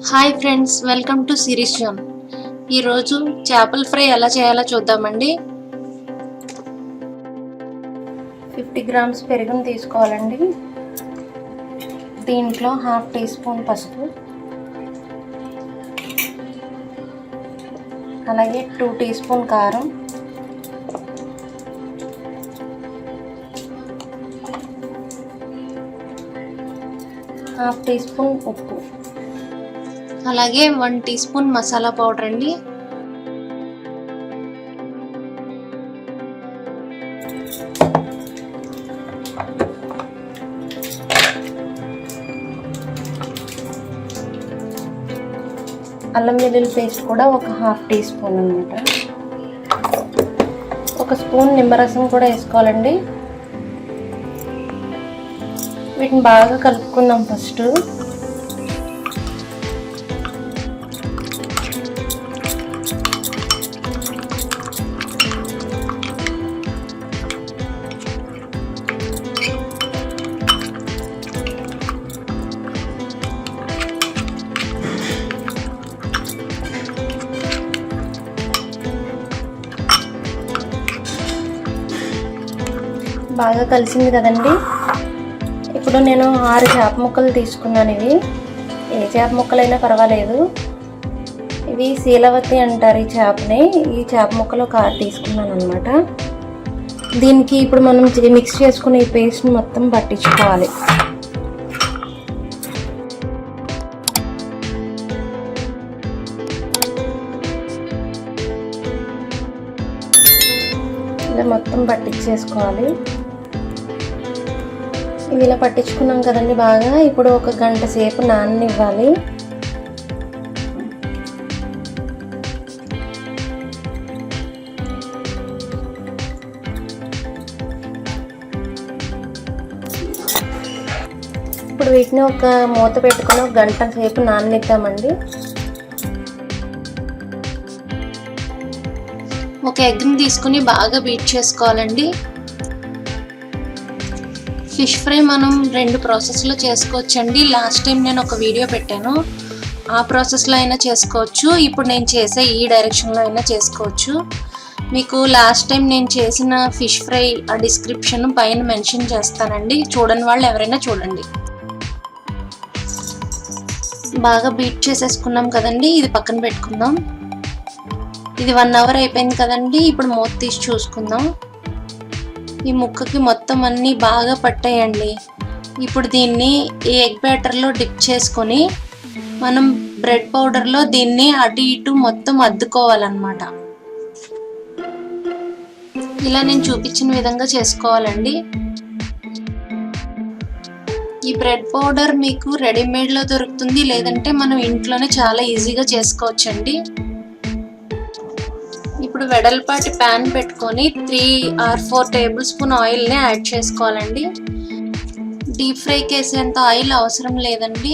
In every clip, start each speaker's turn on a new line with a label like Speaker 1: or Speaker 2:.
Speaker 1: Hi friends, welcome to series zone. ఈరోజు చేపల fry ఎలా చేయాలో చూద్దామండి. 50 గ్రామ్స్ పెరుగును తీసుకోవాలండి. దీంట్లో 1/2 టీ స్పూన్ పసుపు, అలాగే 2 టీ స్పూన్ కారం, హాఫ్ టీ స్పూన్ ఉప్పు, అలాగే 1 టీ స్పూన్ మసాలా పౌడర్ అండి. అల్లం వెల్లుల్లి పేస్ట్ కూడా ఒక 1/2 టీ స్పూన్ అన్నమాట. 1 స్పూన్ నిమ్మరసం కూడా వేసుకోవాలండి. వీటిని బాగా కలుపుకుందాం. ఫస్ట్ బాగా కలిసింది కదండి. ఇప్పుడు నేను 6 చేప ముక్కలు తీసుకున్నాను. ఇవి ఏ చేప ముక్కలైనా పర్వాలేదు. ఇవి శీలవతి అంటారు ఈ చేపని. ఈ చేప ముక్కలు ఒక 6 తీసుకున్నాను అనమాట. దీనికి ఇప్పుడు మనం మిక్స్ చేసుకుని ఈ పేస్ట్ని మొత్తం పట్టించుకోవాలి. ఇలా మొత్తం పట్టించేసుకోవాలి. ఇవి ఇలా పట్టించుకున్నాం కదండి బాగా. ఇప్పుడు 1 గంట సేపు నాననివ్వాలి. ఇప్పుడు వీటిని ఒక మూత పెట్టుకుని 1 గంట సేపు నాననిద్దామండి. ఒక ఎగ్ని తీసుకుని బాగా బీట్ చేసుకోవాలండి. ఫిష్ ఫ్రై మనం 2 ప్రాసెస్లో చేసుకోవచ్చండి. లాస్ట్ టైం నేను ఒక వీడియో పెట్టాను, ఆ ప్రాసెస్లో అయినా చేసుకోవచ్చు. ఇప్పుడు నేను చేసే ఈ డైరెక్షన్లో అయినా చేసుకోవచ్చు. మీకు లాస్ట్ టైం నేను చేసిన ఫిష్ ఫ్రై ఆ డిస్క్రిప్షన్ పైన మెన్షన్ చేస్తానండి. చూడని వాళ్ళు ఎవరైనా చూడండి. బాగా బీట్ చేసేసుకున్నాం కదండి. ఇది పక్కన పెట్టుకుందాం. ఇది 1 అవర్ అయిపోయింది కదండి. ఇప్పుడు మూత తీసి చూసుకుందాం. ఈ ముక్కకి మొత్తం అన్నీ బాగా పట్టాయండి. ఇప్పుడు దీన్ని ఈ ఎగ్ బ్యాటర్లో డిప్ చేసుకొని మనం బ్రెడ్ పౌడర్లో దీన్ని అటు ఇటు మొత్తం అద్దుకోవాలన్నమాట. ఇలా నేను చూపించిన విధంగా చేసుకోవాలండి. ఈ బ్రెడ్ పౌడర్ మీకు రెడీమేడ్లో దొరుకుతుంది, లేదంటే మనం ఇంట్లోనే చాలా ఈజీగా చేసుకోవచ్చండి. ఇప్పుడు వెడల్పాటి ప్యాన్ పెట్టుకొని 3 or 4 టేబుల్ స్పూన్ ఆయిల్ని యాడ్ చేసుకోవాలండి. డీప్ ఫ్రైకి వేసేంత ఆయిల్ అవసరం లేదండి.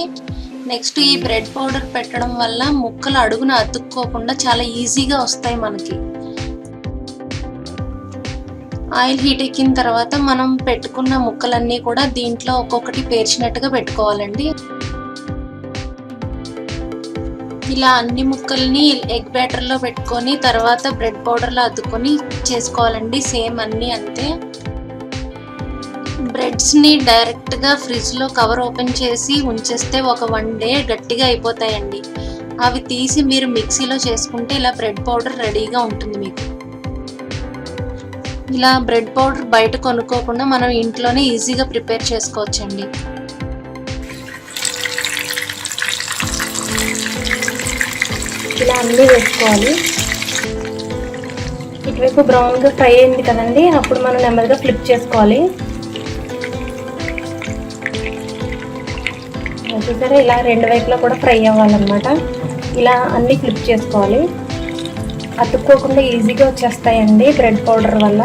Speaker 1: నెక్స్ట్ ఈ బ్రెడ్ పౌడర్ పెట్టడం వల్ల ముక్కలు అడుగున అతుక్కోకుండా చాలా ఈజీగా వస్తాయి మనకి. ఆయిల్ హీట్ ఎక్కిన తర్వాత మనం పెట్టుకున్న ముక్కలన్నీ కూడా దీంట్లో ఒక్కొక్కటి పేర్చినట్టుగా పెట్టుకోవాలండి. ఇలా అన్ని ముక్కల్ని ఎగ్ బ్యాటర్లో పెట్టుకొని తర్వాత బ్రెడ్ పౌడర్లో అద్దుకొని చేసుకోవాలండి. సేమ్ అన్నీ అంతే. బ్రెడ్స్ని డైరెక్ట్గా ఫ్రిడ్జ్లో కవర్ ఓపెన్ చేసి ఉంచేస్తే ఒక 1 డే గట్టిగా అయిపోతాయండి. అవి తీసి మీరు మిక్సీలో చేసుకుంటే ఇలా బ్రెడ్ పౌడర్ రెడీగా ఉంటుంది మీకు. ఇలా బ్రెడ్ పౌడర్ బయట కొనుక్కోకుండా మనం ఇంట్లోనే ఈజీగా ప్రిపేర్ చేసుకోవచ్చండి. ఇలా అన్నీ వేసుకోవాలి. ఇటువైపు బ్రౌన్గా ఫ్రై అయింది కదండి. అప్పుడు మనం నెమ్మదిగా ఫ్లిప్ చేసుకోవాలి. చూసారా, ఇలా 2 వైపులా కూడా ఫ్రై అవ్వాలన్నమాట. ఇలా అన్నీ ఫ్లిప్ చేసుకోవాలి. అతుక్కోకుండా ఈజీగా వచ్చేస్తాయండి బ్రెడ్ పౌడర్ వల్ల.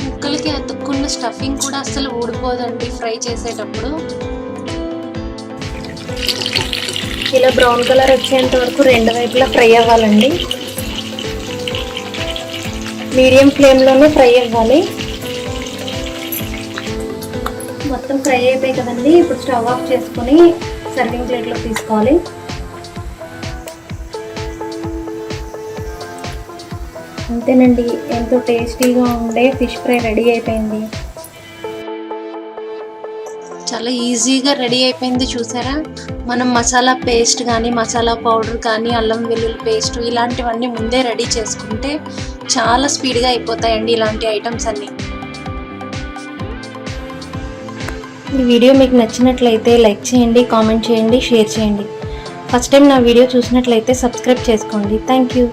Speaker 1: ముక్కలకి అతుక్కున్న స్టఫింగ్ కూడా అసలు ఊడిపోదండి ఫ్రై చేసేటప్పుడు. ఇలా బ్రౌన్ కలర్ వచ్చేంత వరకు 2 వైపులా ఫ్రై అవ్వాలండి. మీడియం ఫ్లేమ్లోనే ఫ్రై అవ్వాలి. మొత్తం ఫ్రై అయిపోయి కదండి. ఇప్పుడు స్టవ్ ఆఫ్ చేసుకొని సర్వింగ్ ప్లేట్లో తీసుకోవాలి. అంతేనండి, ఎంతో టేస్టీగా ఉండే ఫిష్ ఫ్రై రెడీ అయిపోయింది. చాలా ఈజీగా రెడీ అయిపోయింది. చూసారా, మనం మసాలా పేస్ట్ కానీ మసాలా పౌడర్ కానీ అల్లం వెల్లుల్లి పేస్ట్ ఇలాంటివన్నీ ముందే రెడీ చేసుకుంటే చాలా స్పీడ్గా అయిపోతాయండి ఇలాంటి ఐటమ్స్ అన్నీ. ఈ వీడియో మీకు నచ్చినట్లయితే లైక్ చేయండి, కామెంట్ చేయండి, షేర్ చేయండి. ఫస్ట్ టైం నా వీడియో చూసినట్లయితే సబ్స్క్రైబ్ చేసుకోండి. Thank you.